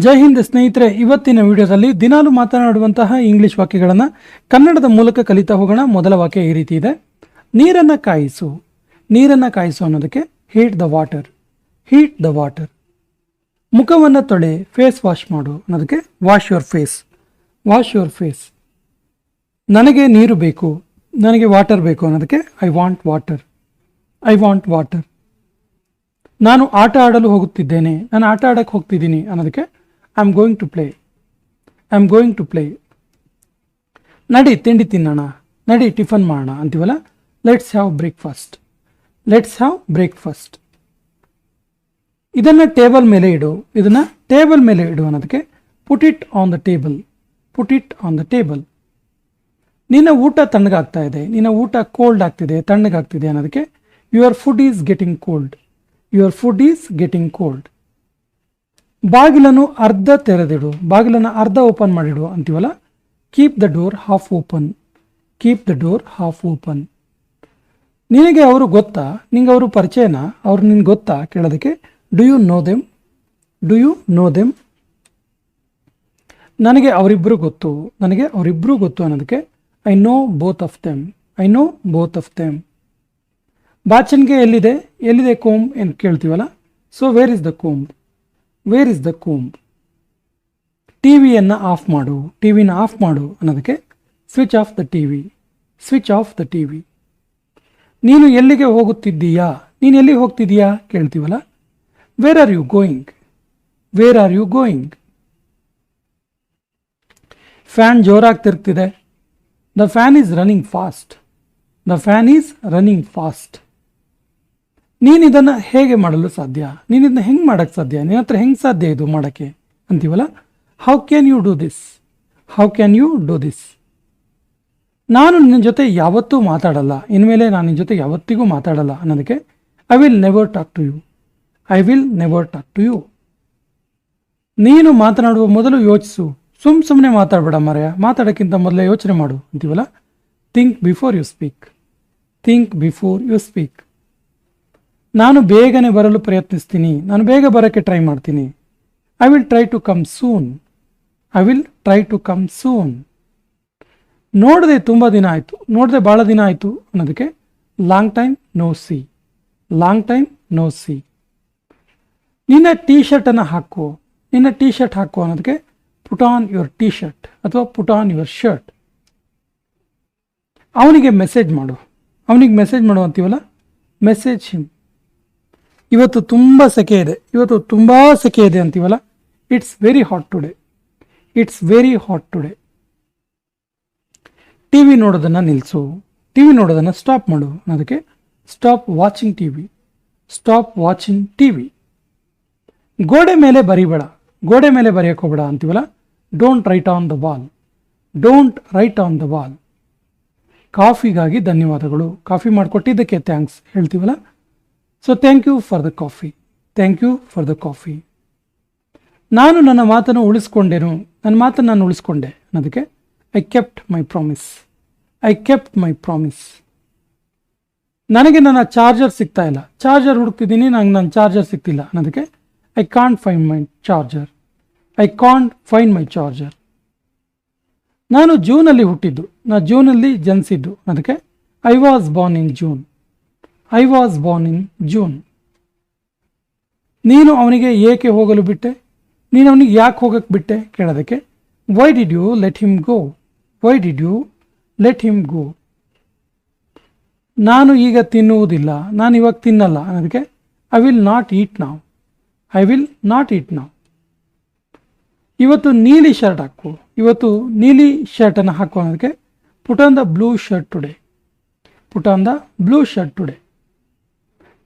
ಜೈ ಹಿಂದ್ ಸ್ನೇಹಿತರೆ, ಇವತ್ತಿನ ವಿಡಿಯೋದಲ್ಲಿ ದಿನಾಲು ಮಾತನಾಡುವಂತಹ ಇಂಗ್ಲಿಷ್ ವಾಕ್ಯಗಳನ್ನು ಕನ್ನಡದ ಮೂಲಕ ಕಲಿತಾ ಹೋಗೋಣ. ಮೊದಲ ವಾಕ್ಯ ಈ ರೀತಿ ಇದೆ: ನೀರನ್ನು ಕಾಯಿಸು. ನೀರನ್ನು ಕಾಯಿಸು ಅನ್ನೋದಕ್ಕೆ heat the water. Heat the water. ಮುಖವನ್ನು ತೊಳೆ, ಫೇಸ್ ವಾಶ್ ಮಾಡು ಅನ್ನೋದಕ್ಕೆ wash your face. Wash your face. ನನಗೆ ನೀರು ಬೇಕು, ನನಗೆ ವಾಟರ್ ಬೇಕು ಅನ್ನೋದಕ್ಕೆ I want water. I want water. ನಾನು ಆಟ ಆಡಲು ಹೋಗುತ್ತಿದ್ದೇನೆ, ನಾನು ಆಟ ಆಡಕ್ಕೆ ಹೋಗ್ತಿದ್ದೀನಿ ಅನ್ನೋದಕ್ಕೆ I am going to play. I am going to play. ನಡಿ ತಿಂಡಿ ತಿನ್ನೋಣ, ನಡಿ ಟಿಫನ್ ಮಾಡೋಣ ಅಂತೀವಲ್ಲ, let's have breakfast. Let's have breakfast. ಇದನ್ನು ಟೇಬಲ್ ಮೇಲೆ ಇಡು, ಇದನ್ನು ಟೇಬಲ್ ಮೇಲೆ ಇಡು ಅನ್ನೋದಕ್ಕೆ put it on the table. Put it on the table. ನಿನ್ನ ಊಟ ತಣ್ಣಗಾಗ್ತಾ ಇದೆ, ನಿನ್ನ ಊಟ ಕೋಲ್ಡ್ ಆಗ್ತಿದೆ, ತಣ್ಣಗಾಗ್ತಿದೆ ಅನ್ನೋದಕ್ಕೆ your food is getting cold. Your food is getting cold. ಬಾಗಿಲನ್ನು ಅರ್ಧ ತೆರೆದಿಡು, ಬಾಗಿಲನ್ನು ಅರ್ಧ ಓಪನ್ ಮಾಡಿಡು ಅಂತೀವಲ್ಲ, keep the door half open. Keep the door half open. ನಿನಗೆ ಅವರು ಗೊತ್ತಾ, ನಿಂಗೆ ಅವರು ಪರಿಚಯನಾ, ಅವ್ರು ನಿನ್ಗೆ ಗೊತ್ತಾ ಕೇಳೋದಕ್ಕೆ do you know them. Do you know them. ನನಗೆ ಅವರಿಬ್ಬರು ಗೊತ್ತು, ನನಗೆ ಅವರಿಬ್ಬರು ಗೊತ್ತು ಅನ್ನೋದಕ್ಕೆ I know both of them. I know both of them. ಬಾಚಣಿಗೆ ಎಲ್ಲಿದೆ, ಎಲ್ಲಿದೆ ಕೋಂಬ್ ಎಂದು ಕೇಳ್ತೀವಲ್ಲ, so where is the comb. Where is the comb. ಟಿವಿಯನ್ನು ಆಫ್ ಮಾಡು, ಟಿವಿನ ಆಫ್ ಮಾಡು ಅನ್ನೋದಕ್ಕೆ switch off the TV. Switch off the TV. ನೀನು ಎಲ್ಲಿಗೆ ಹೋಗುತ್ತಿದ್ದೀಯಾ, ನೀನು ಎಲ್ಲಿಗೆ ಹೋಗ್ತಿದ್ದೀಯಾ ಕೇಳ್ತೀವಲ್ಲ, where are you going. Wear are you going. Fan ಜೋರಾಗಿ ತಿರುಗ್ತಿದೆ, the fan is running fast. The fan is running fast. ನೀನು ಇದನ್ನು ಹೇಗೆ ಮಾಡಲು ಸಾಧ್ಯ, ನೀನು ಇದನ್ನ ಹೆಂಗೆ ಮಾಡೋಕ್ಕೆ ಸಾಧ್ಯ, ನಿನ್ನ ಹತ್ರ ಹೆಂಗೆ ಸಾಧ್ಯ ಇದು ಮಾಡೋಕ್ಕೆ ಅಂತೀವಲ್ಲ, how can you do this. How can you do this. ನಾನು ನಿನ್ನ ಜೊತೆ ಯಾವತ್ತೂ ಮಾತಾಡಲ್ಲ, ಇನ್ಮೇಲೆ ನಾನು ನಿನ್ನ ಜೊತೆ ಯಾವತ್ತಿಗೂ ಮಾತಾಡಲ್ಲ ಅನ್ನೋದಕ್ಕೆ I will never talk to you. I will never talk to you. ನೀನು ಮಾತನಾಡುವ ಮೊದಲು ಯೋಚಿಸು, ಸುಮ್ಮನೆ ಮಾತಾಡಬೇಡ ಮಾರಾಯ, ಮಾತಾಡೋಕ್ಕಿಂತ ಮೊದಲೇ ಯೋಚನೆ ಮಾಡು ಅಂತೀವಲ್ಲ, think before you speak. Think before you speak. ನಾನು ಬೇಗನೆ ಬರಲು ಪ್ರಯತ್ನಿಸ್ತೀನಿ, ನಾನು ಬೇಗ ಬರೋಕ್ಕೆ ಟ್ರೈ ಮಾಡ್ತೀನಿ. I will try to come soon. I will try to come soon. ನೋಡದೆ ತುಂಬ ದಿನ ಆಯಿತು, ನೋಡದೆ ಭಾಳ ದಿನ ಆಯಿತು ಅನ್ನೋದಕ್ಕೆ long time no see. Long time no see. ನಿನ್ನ ಟೀ ಶರ್ಟನ್ನು ಹಾಕು, ನಿನ್ನ ಟೀ ಶರ್ಟ್ ಹಾಕು ಅನ್ನೋದಕ್ಕೆ put on your T shirt ಅಥವಾ ಪುಟ್ ಆನ್ ಯುವರ್ ಶರ್ಟ್. ಅವನಿಗೆ ಮೆಸೇಜ್ ಮಾಡು, ಅವನಿಗೆ ಮೆಸೇಜ್ ಮಾಡು ಅಂತೀವಲ್ಲ, ಮೆಸೇಜ್ ಹಿಮ್. ಇವತ್ತು ತುಂಬ ಸೆಕೆ ಇದೆ, ಇವತ್ತು ತುಂಬ ಸೆಕೆ ಇದೆ ಅಂತೀವಲ್ಲ, it's very hot today. It's very hot today. TV ನೋಡೋದನ್ನು ನಿಲ್ಲಿಸು, ಟಿ ವಿ ನೋಡೋದನ್ನು ಸ್ಟಾಪ್ ಮಾಡು ಅನ್ನೋದಕ್ಕೆ stop watching TV. Stop watching TV. ಗೋಡೆ ಮೇಲೆ ಬರಿಬೇಡ, ಗೋಡೆ ಮೇಲೆ ಬರೆಯೋಕೆ ಹೋಗಬೇಡ ಅಂತೀವಲ್ಲ, don't write on the wall. Don't write on the wall. ಕಾಫಿಗಾಗಿ ಧನ್ಯವಾದಗಳು, ಕಾಫಿ ಮಾಡಿಕೊಟ್ಟಿದ್ದಕ್ಕೆ ಥ್ಯಾಂಕ್ಸ್ ಹೇಳ್ತೀವಲ್ಲ, so thank you for the coffee. Thank you for the coffee. ನಾನು ನನ್ನ ಮಾತನ್ನು ಉಳಿಸ್ಕೊಂಡೆನು, ನನ್ನ ಮಾತನ್ನು ನಾನು ಉಳಿಸ್ಕೊಂಡೆ ಅನ್ನೋದಕ್ಕೆ I kept my promise. I kept my promise. ನನಗೆ ನನ್ನ ಚಾರ್ಜರ್ ಸಿಗ್ತಾ ಇಲ್ಲ, ಚಾರ್ಜರ್ ಹುಡುಕ್ತಿದ್ದೀನಿ, ನಂಗೆ ನನ್ನ ಚಾರ್ಜರ್ ಸಿಗ್ತಿಲ್ಲ ಅನ್ನೋದಕ್ಕೆ I can't find my charger. I can't find my charger. ನಾನು ಜೂನಲ್ಲಿ ಹುಟ್ಟಿದ್ದು, ನಾನು ಜೂನಲ್ಲಿ ಜನಿಸಿದ್ದು ಅದಕ್ಕೆ I was born in June. I was born in June. ನೀನು ಅವನಿಗೆ ಏಕೆ ಹೋಗಲು ಬಿಟ್ಟೆ, ನೀನು ಅವನಿಗೆ ಯಾಕೆ ಹೋಗಕ್ಕೆ ಬಿಟ್ಟೆ ಕೇಳೋದಕ್ಕೆ why did you let him go. Why did you let him go. ನಾನು ಈಗ ತಿನ್ನುವುದಿಲ್ಲ, ನಾನು ಇವಾಗ ತಿನ್ನಲ್ಲ ಅನ್ನೋದಕ್ಕೆ ಐ ವಿಲ್ ನಾಟ್ ಈಟ್ ನಾವ್. ಐ ವಿಲ್ ನಾಟ್ ಈಟ್ ನಾವ್. ಇವತ್ತು ನೀಲಿ ಶರ್ಟ್ ಹಾಕು, ಇವತ್ತು ನೀಲಿ ಶರ್ಟನ್ನು ಹಾಕು ಅನ್ನೋದಕ್ಕೆ put on the blue shirt today. Put on the blue shirt today.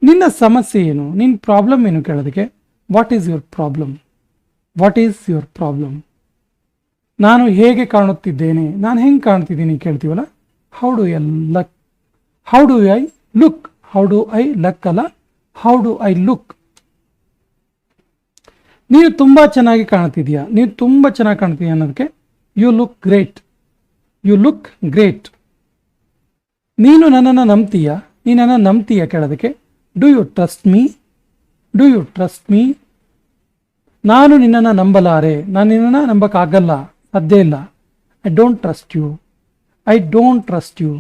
ನಿನ್ನ ಸಮಸ್ಯೆ ಏನು, ನಿನ್ನ ಪ್ರಾಬ್ಲಮ್ ಏನು ಕೇಳೋದಕ್ಕೆ what is your problem. What is your problem. ನಾನು ಹೇಗೆ ಕಾಣುತ್ತಿದ್ದೇನೆ, ನಾನು ಹೆಂಗೆ ಕಾಣ್ತಿದ್ದೀನಿ ಕೇಳ್ತೀವಲ್ಲ, how do I luck. How do I look. How do I luck ಅಲ್ಲ, ಹೌ ಡು ಐ ಲುಕ್. ನೀನು ತುಂಬ ಚೆನ್ನಾಗಿ ಕಾಣ್ತಿದೀಯಾ, ನೀನು ತುಂಬ ಚೆನ್ನಾಗಿ ಕಾಣ್ತೀಯ ಅನ್ನೋದಕ್ಕೆ you look great. You look great. ನೀನು ನನ್ನನ್ನು ನಂಬ್ತೀಯಾ, ನೀನು ನನ್ನನ್ನು ನಂಬ್ತೀಯಾ ಕೇಳೋದಕ್ಕೆ do you trust me. Do you trust me. ನಾನು ನಿನ್ನನ್ನು ನಂಬಲಾರೆ, ನಾನು ನಿನ್ನನ್ನು ನಂಬಕ್ಕಾಗಲ್ಲ, ಸಾಧ್ಯ ಇಲ್ಲ. I don't trust you, I don't trust you.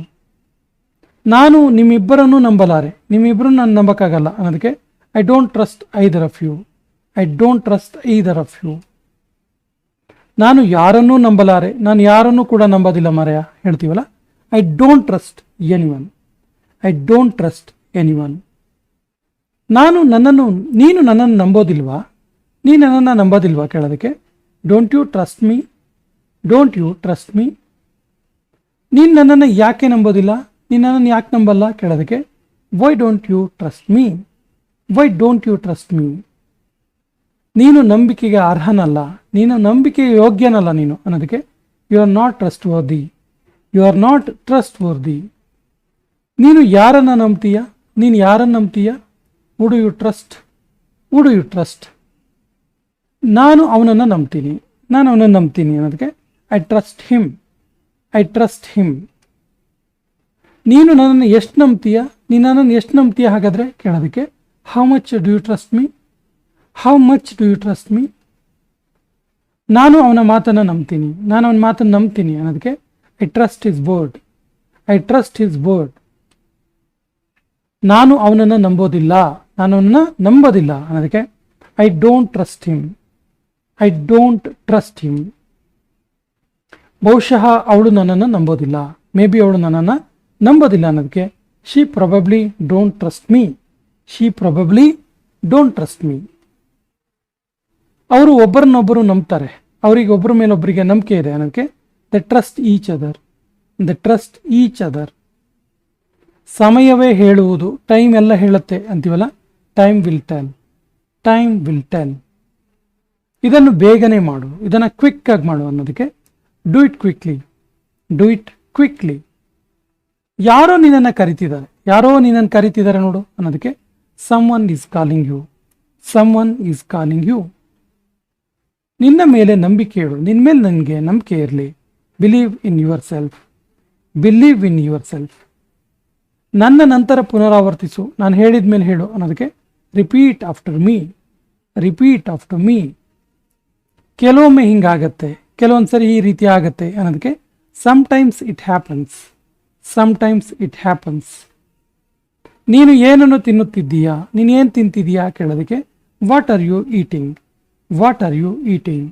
ನಾನು ನಿಮ್ಮಿಬ್ಬರನ್ನು ನಂಬಲಾರೆ, ನಿಮ್ಮಿಬ್ಬರನ್ನು ನಾನು ನಂಬಕ್ಕಾಗಲ್ಲ ಅನ್ನೋದಕ್ಕೆ I don't trust either of you, I don't trust either of you. ನಾನು ಯಾರನ್ನೂ ನಂಬಲಾರೆ, ನಾನು ಯಾರನ್ನೂ ಕೂಡ ನಂಬೋದಿಲ್ಲ ಮಾರಾಯ ಹೇಳ್ತೀವಲ್ಲ, I don't trust anyone, I don't trust anyone. ನೀನು ನನ್ನನ್ನು ನಂಬೋದಿಲ್ವಾ, ನೀನು ನನ್ನನ್ನು ನಂಬೋದಿಲ್ವಾ ಕೇಳೋದಕ್ಕೆ don't you trust me, don't you trust me. ನೀನು ನನ್ನನ್ನು ಯಾಕೆ ನಂಬೋದಿಲ್ಲ, ನೀನು ನನ್ನನ್ನು ಯಾಕೆ ನಂಬಲ್ಲ ಕೇಳೋದಕ್ಕೆ why don't you trust me, why don't you trust me. ನೀನು ನಂಬಿಕೆಗೆ ಅರ್ಹನಲ್ಲ, ನೀನು ನಂಬಿಕೆಗೆ ಯೋಗ್ಯನಲ್ಲ ನೀನು ಅನ್ನೋದಕ್ಕೆ you are not trustworthy, you are not trustworthy. ನೀನು ಯಾರನ್ನು ನಂಬ್ತೀಯ, ನೀನು ಯಾರನ್ನು ನಂಬ್ತೀಯ, who do you trust, who do you trust. ನಾನು ಅವನನ್ನು ನಂಬ್ತೀನಿ, ನಾನು ಅವನನ್ನು ನಂಬ್ತೀನಿ ಅನ್ನೋದಕ್ಕೆ I trust him, I trust him. ನೀನು ನನ್ನನ್ನು ಎಷ್ಟು ನಂಬ್ತೀಯ, ನೀನು ನನ್ನನ್ನು ಎಷ್ಟು ನಂಬ್ತೀಯ ಹಾಗಾದರೆ ಕೇಳೋದಕ್ಕೆ how much do you trust me, how much do you trust me. ನಾನು ಅವನ ಮಾತನ್ನು ನಂಬ್ತೀನಿ, ನಾನು ಅವನ ಮಾತನ್ನು ನಂಬ್ತೀನಿ ಅನ್ನೋದಕ್ಕೆ I trust his word, I trust his word. ನಾನು ಅವನನ್ನು ನಂಬೋದಿಲ್ಲ, ನಾನು ಅವನನ್ನು ನಂಬೋದಿಲ್ಲ ಅನ್ನೋದಕ್ಕೆ I don't trust him, I don't trust him. ಬಹುಶಃ ಅವಳು ನನ್ನನ್ನು ನಂಬೋದಿಲ್ಲ, ಮೇ ಬಿ ಅವಳು ನನ್ನನ್ನು ನಂಬೋದಿಲ್ಲ ಅನ್ನೋದಕ್ಕೆ she probably don't trust me, she probably don't trust me. ಅವರು ಒಬ್ಬರನ್ನೊಬ್ಬರು ನಂಬ್ತಾರೆ, ಅವರಿಗೆ ಒಬ್ಬರ ಮೇಲೊಬ್ಬರಿಗೆ ನಂಬಿಕೆ ಇದೆ ಅನ್ನೋದಕ್ಕೆ the trust each other, the trust each other. ಸಮಯವೇ ಹೇಳುವುದು, ಟೈಮ್ ಎಲ್ಲ ಹೇಳುತ್ತೆ ಅಂತೀವಲ್ಲ, time will tell, time will tell. ಇದನ್ನು ಬೇಗನೆ ಮಾಡು, ಇದನ್ನು ಕ್ವಿಕ್ ಆಗಿ ಮಾಡು ಅನ್ನೋದಕ್ಕೆ do it quickly, do it quickly. ಯಾರೋ ನಿನ್ನನ್ನು ಕರಿತಿದ್ದಾರೆ, ಯಾರೋ ನಿನ್ನನ್ನು ಕರಿತಿದ್ದಾರೆ ನೋಡು ಅನ್ನೋದಕ್ಕೆ someone is calling you, some one is calling you. ನಿನ್ನ ಮೇಲೆ ನಂಬಿಕೆ ಇಡು, ನಿನ್ನ ಮೇಲೆ ನನಗೆ ನಂಬಿಕೆ ಇರಲಿ. Believe in yourself, believe in yourself. ನನ್ನ ನಂತರ ಪುನರಾವರ್ತಿಸು, ನಾನು ಹೇಳಿದ ಮೇಲೆ ಹೇಳು ಅನ್ನೋದಕ್ಕೆ repeat after me, repeat after me. ಕೆಲವೊಮ್ಮೆ ಹಿಂಗಾಗತ್ತೆ, ಕೆಲವೊಂದು ಸರಿ ಈ ರೀತಿ ಆಗತ್ತೆ ಅನ್ನೋದಕ್ಕೆ sometimes it happens, sometimes it happens. ನೀನು ಏನನ್ನು ತಿನ್ನುತ್ತಿದ್ದೀಯಾ, ನೀನು ಏನು ತಿಂತಿದ್ದೀಯಾ ಕೇಳೋದಕ್ಕೆ what are you eating, what are you eating.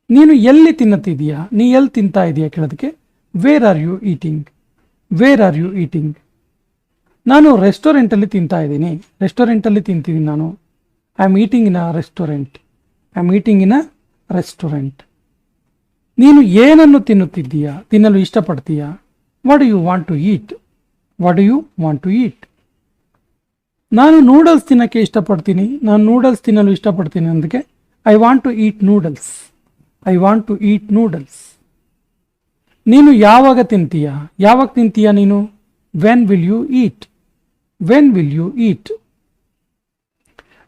ನೀನು ಎಲ್ಲಿ ತಿನ್ನುತ್ತಿದ್ದೀಯಾ, ನೀ ಎಲ್ಲಿ ತಿಂತಾ ಇದೆಯಾ ಕೇಳೋದಕ್ಕೆ where are you eating, where are you eating. ನಾನು ರೆಸ್ಟೋರೆಂಟಲ್ಲಿ ತಿಂತಾ ಇದ್ದೀನಿ, ರೆಸ್ಟೋರೆಂಟಲ್ಲಿ ತಿಂತಿದ್ದೀನಿ ನಾನು. I am eating in a restaurant, I am eating in a restaurant. ನೀನು ಏನನ್ನು ತಿನ್ನುತ್ತಿದ್ದೀಯಾ, ತಿನ್ನಲು ಇಷ್ಟಪಡ್ತೀಯಾ, what do you want to eat, what do you want to eat. ನಾನು ನೂಡಲ್ಸ್ ತಿನ್ನೋಕ್ಕೆ ಇಷ್ಟಪಡ್ತೀನಿ, ನಾನು ನೂಡಲ್ಸ್ ತಿನ್ನಲು ಇಷ್ಟಪಡ್ತೀನಿ ಅದಕ್ಕೆ I want to eat noodles, I want to eat noodles. ನೀನು ಯಾವಾಗ ತಿಂತೀಯಾ, ಯಾವಾಗ ತಿಂತೀಯಾ ನೀನು, when will you eat, when will you eat.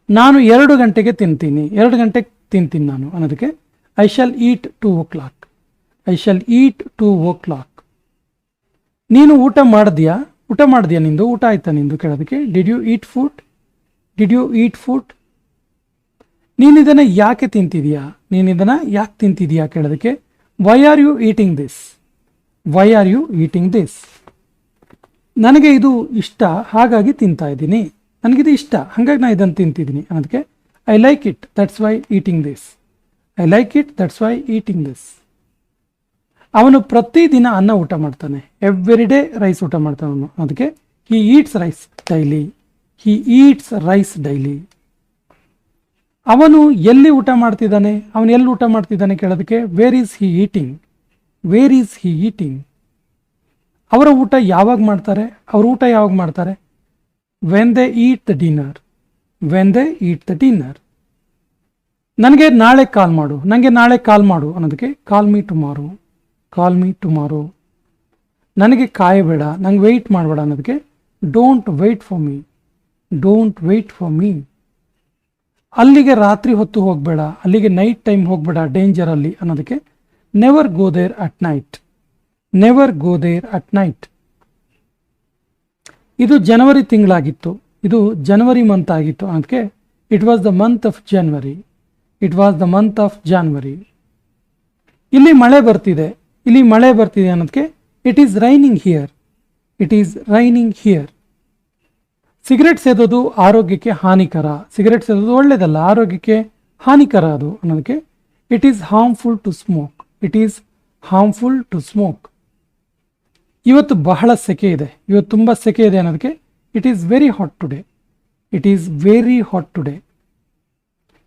ನಾನು 2 ಗಂಟೆಗೆ ತಿಂತೀನಿ, 2 ಗಂಟೆಗೆ ತಿಂತೀನಿ ನಾನು ಅನ್ನೋದಕ್ಕೆ I shall eat 2 o'clock, I shall eat 2 o'clock. ನೀನು ಊಟ ಮಾಡಿದ್ಯಾ, ಊಟ ಮಾಡಿದ್ಯಾ, ನಿಂದು ಊಟ ಆಯ್ತಾ ನಿಂದು ಕೇಳೋದಕ್ಕೆ did you eat food, did you eat food. ನೀನು ಇದನ್ನು ಯಾಕೆ ತಿಂತಿದೀಯಾ, ನೀನು ಇದನ್ನು ಯಾಕೆ ತಿಂತಿದೀಯಾ ಕೇಳೋದಕ್ಕೆ why are you eating this, why are you eating this. ನನಗೆ ಇದು ಇಷ್ಟ ಹಾಗಾಗಿ ತಿಂತಾ ಇದ್ದೀನಿ, ನನಗಿದು ಇಷ್ಟ ಹಾಗಾಗಿ ನಾನು ಇದನ್ನು ತಿಂತಿದ್ದೀನಿ ಅನ್ನೋದಕ್ಕೆ I like it that's why eating this, I like it that's why eating this. ಅವನು ಪ್ರತಿದಿನ ಅನ್ನ ಊಟ ಮಾಡ್ತಾನೆ, ಎವ್ರಿ ಡೇ ರೈಸ್ ಊಟ ಮಾಡ್ತಾನೆ ಅವನು, ಅದಕ್ಕೆ ಹಿ ಈಟ್ಸ್ ರೈಸ್ ಡೈಲಿ, ಹಿ ಈಟ್ಸ್ ರೈಸ್ ಡೈಲಿ. ಅವನು ಎಲ್ಲಿ ಊಟ ಮಾಡ್ತಿದ್ದಾನೆ, ಅವನು ಎಲ್ಲಿ ಊಟ ಮಾಡ್ತಿದ್ದಾನೆ ಕೇಳೋದಕ್ಕೆ where is he eating, where is he eating. ಅವರ ಊಟ ಯಾವಾಗ ಮಾಡ್ತಾರೆ, ಅವ್ರ ಊಟ ಯಾವಾಗ ಮಾಡ್ತಾರೆ, when they eat the dinner, when they eat the dinner. ನನಗೆ ನಾಳೆ ಕಾಲ್ ಮಾಡು, ನನಗೆ ನಾಳೆ ಕಾಲ್ ಮಾಡು ಅನ್ನೋದಕ್ಕೆ call me tomorrow, call me tomorrow. ನನಗೆ ಕಾಯಬೇಡ, ನಂಗೆ ವೆಯ್ಟ್ ಮಾಡಬೇಡ ಅನ್ನೋದಕ್ಕೆ don't wait for me, don't wait for me. ಅಲ್ಲಿಗೆ ರಾತ್ರಿ ಹೊತ್ತು ಹೋಗಬೇಡ, ಅಲ್ಲಿಗೆ ನೈಟ್ ಟೈಮ್ ಹೋಗಬೇಡ ಡೇಂಜರಲ್ಲಿ ಅನ್ನೋದಕ್ಕೆ never go there at night, never go there at night. ಇದು ಜನವರಿ ತಿಂಗಳಾಗಿತ್ತು, ಇದು ಜನವರಿ ಮಂತ್ ಆಗಿತ್ತು, ಅದಕ್ಕೆ it was the month of January, it was the month of January. ಇಲ್ಲಿ ಮಳೆ ಬರ್ತಿದೆ, ಇಲ್ಲಿ ಮಳೆ ಬರ್ತಿದೆ ಅನ್ನೋದಕ್ಕೆ it is raining here, it is raining here. Cigarette ಸೇದೋದು ಆರೋಗ್ಯಕ್ಕೆ ಹಾನಿಕರ, ಸಿಗರೆಟ್ ಸೇದೋದು ಒಳ್ಳೆಯದಲ್ಲ, ಆರೋಗ್ಯಕ್ಕೆ ಹಾನಿಕರ ಅದು ಅನ್ನೋದಕ್ಕೆ it is harmful to smoke, it is harmful to smoke. ಇವತ್ತು ಬಹಳ ಸೆಕೆ ಇದೆ, ಇವತ್ತು ತುಂಬ ಸೆಕೆ ಇದೆ ಅನ್ನೋದಕ್ಕೆ it is very hot today, it is very hot today.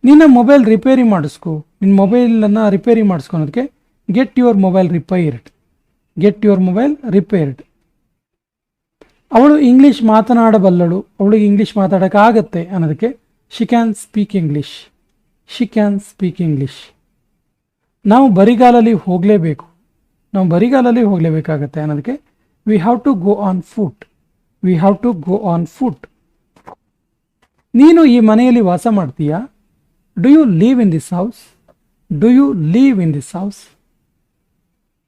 ನಿನ್ನ ಮೊಬೈಲ್ ರಿಪೇರಿ ಮಾಡಿಸ್ಕೊ, ನಿನ್ನ ಮೊಬೈಲನ್ನು ರಿಪೇರಿ ಮಾಡಿಸ್ಕೊ ಅನ್ನೋದಕ್ಕೆ get your mobile repaired, get your mobile repaired. ಅವಳು ಇಂಗ್ಲೀಷ್ ಮಾತನಾಡಬಲ್ಲಳು, ಅವಳಿಗೆ ಇಂಗ್ಲೀಷ್ ಮಾತಾಡೋಕ್ಕಾಗತ್ತೆ ಅನ್ನೋದಕ್ಕೆ she can speak English, she can speak English. ನಾವು ಬರಿಗಾಲಲ್ಲಿ ಹೋಗಲೇಬೇಕು, ನಾವು ಬರಿಗಾಲಲ್ಲಿ ಹೋಗಲೇಬೇಕಾಗತ್ತೆ ಅನ್ನೋದಕ್ಕೆ we have to go on foot, we have to go on foot. ನೀನು ಈ ಮನೆಯಲ್ಲಿ ವಾಸ ಮಾಡ್ತೀಯಾ? Do you live in this house, do you live in this house.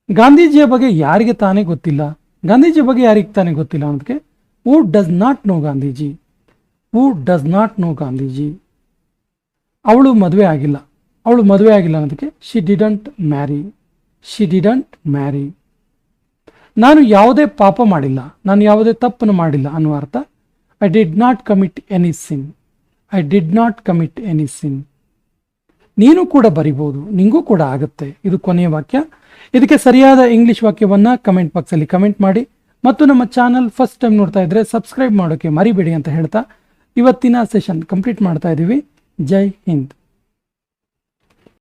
ಗಾಂಧೀಜಿಯ ಬಗ್ಗೆ ಯಾರಿಗೆ ತಾನೇ ಗೊತ್ತಿಲ್ಲ, ಗಾಂಧೀಜಿಯ ಬಗ್ಗೆ ಯಾರಿಗೆ ತಾನೇ ಗೊತ್ತಿಲ್ಲ ಅನ್ನೋದಕ್ಕೆ who does not know Gandhiji, who does not know Gandhiji. ಅವಳು ಮದುವೆ ಆಗಿಲ್ಲ, ಅವಳು ಮದುವೆ ಆಗಿಲ್ಲ ಅನ್ನೋದಕ್ಕೆ she didn't marry, she didn't marry. ನಾನು ಯಾವುದೇ ಪಾಪ ಮಾಡಿಲ್ಲ, ನಾನು ಯಾವುದೇ ತಪ್ಪನ್ನು ಮಾಡಿಲ್ಲ ಅನ್ನುವ ಅರ್ಥ I did not commit any sin, I did not commit any sin. ನೀನು ಕೂಡ ಬರಿಬೋದು, ನಿಂಗೂ ಕೂಡ ಆಗುತ್ತೆ. ಇದು ಕೊನೆಯ ವಾಕ್ಯ. ಇದಕ್ಕೆ ಸರಿಯಾದ ಇಂಗ್ಲಿಷ್ ವಾಕ್ಯವನ್ನು ಕಮೆಂಟ್ ಬಾಕ್ಸಲ್ಲಿ ಕಮೆಂಟ್ ಮಾಡಿ, ಮತ್ತು ನಮ್ಮ ಚಾನಲ್ ಫಸ್ಟ್ ಟೈಮ್ ನೋಡ್ತಾ ಇದ್ರೆ ಸಬ್ಸ್ಕ್ರೈಬ್ ಮಾಡೋಕ್ಕೆ ಮರಿಬೇಡಿ ಅಂತ ಹೇಳ್ತಾ ಇವತ್ತಿನ ಸೆಷನ್ ಕಂಪ್ಲೀಟ್ ಮಾಡ್ತಾ ಇದ್ದೀವಿ. ಜೈ ಹಿಂದ್.